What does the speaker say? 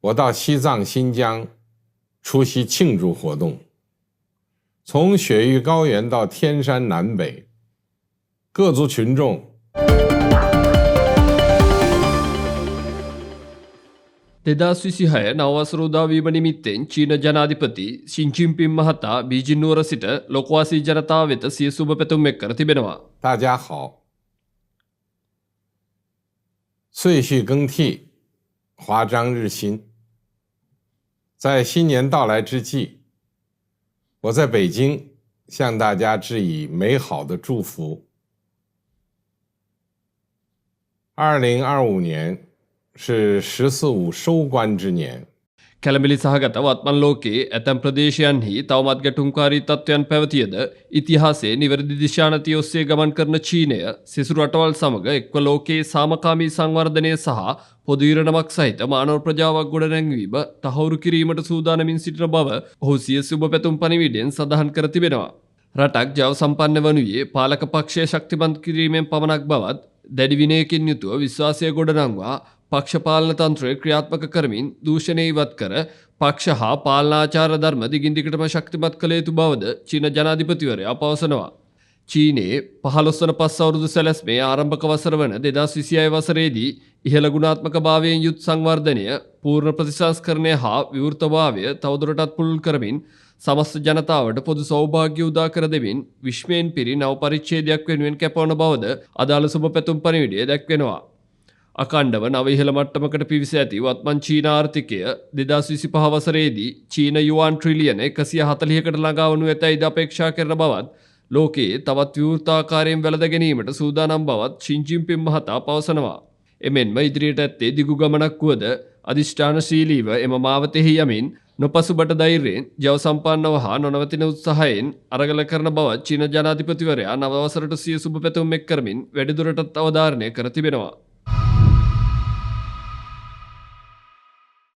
我到西藏、新疆出席庆祝活动，从雪域高原到天山南北，各族群众දෙදස් නවසරුදා වීම නිමිත්තෙන් චීන ජනාධිපති ෂි ජින්පින් මහතා බීජිං නුවර සිට ලෝකවාසී ජනතාව වෙත සිය සුබ පැතුම් එක් කර තිබෙනවා. 大家好，岁序更替，华章日新。在新年到来之际，我在北京向大家致以美好的祝福。2025年是“14·5”收官之年。 කැළඹිලි සහගත වත්මන් ලෝකයේ ඇතැම් ප්‍රදේශයන්හි තවමත් ගැටුම්කාරී තත්ත්වයන් පැවතියද ඉතිහාසයේ නිවැරදි දිශානතිය ඔස්සේ ගමන් කරන චීනය සිසුරු රටවල් සමග එක්ව ලෝකයේ සාමකාමී සංවර්ධනය සහ පොදු ඉරණමක් සහිත මානව ප්‍රජාවක් ගොඩනැංවීම තහවුරු කිරීමට සූදානමින් සිටින බව ඔහු සිය සුබ පැතුම් පණිවිඩයෙන් සඳහන් කර තිබෙනවා. රටක් ජව සම්පන්න වනුයේ පාලක පක්ෂය ශක්තිමත් කිරීමෙන් පමණක් බවත් දැඩි විනයකින් යුතුව විශ්වාසය ගොඩනංවා පක්ෂ පාලන තන්ත්‍රය ක්‍රියාත්මක කරමින් දූෂණය ඉවත් කර පක්ෂ හා පාලනාචාර ධර්ම දිගින් දිගටම ශක්තිමත් කළ යුතු බවද චීන ජනාධිපතිවරයා පවසනවා. චීනයේ 15 වන පස් අවුරුදු සැලැස්මේ ආරම්භක වසර වන 2026 වසරේදී ඉහළ ගුණාත්මක භාවයෙන් යුත් සංවර්ධනය, පූර්ණ ප්‍රතිසංස්කරණය හා විවෘතභාවය තවදුරටත් පුළුල් කරමින් සමස්ත ජනතාවට පොදු සෞභාග්‍ය උදා කර දෙමින් විශ්වයෙන් පිරි නව පරිච්ඡේදයක් වෙනුවෙන් කැපවන බවද අදාළ සුබ පැතුම් පණිවිඩය දැක්වෙනවා. අකණ්ඩව නව ඉහළ මට්ටමකට පිවිස ඇති වත්මන් චීන ආර්ථිකය 2025 වසරේදී චීන යුවාන් ට්‍රිලියන 140කට ළඟා වනු ඇතැයිද අපේක්ෂා කරන බවත් ලෝකයේ තවත් විවෘතාකාරයෙන් වැළඳ ගැනීමට සූදානම් බවත් ෂි ජින්පින් මහතා පවසනවා. එමෙන්ම ඉදිරියට ඇත්තේ දිගු ගමනක් වුවද අධිෂ්ඨානශීලීව එම මාවතෙහි යමින් නොපසුබට ධෛර්යයෙන් ජව සම්පන්නව හා නොනවතින උත්සාහයෙන් අරගල කරන බවත් චීන ජනාධිපතිවරයා නව වසරට සිය සුබ පැතුම් එක් කරමින් වැඩිදුරටත් අවධාරණය කර තිබෙනවා.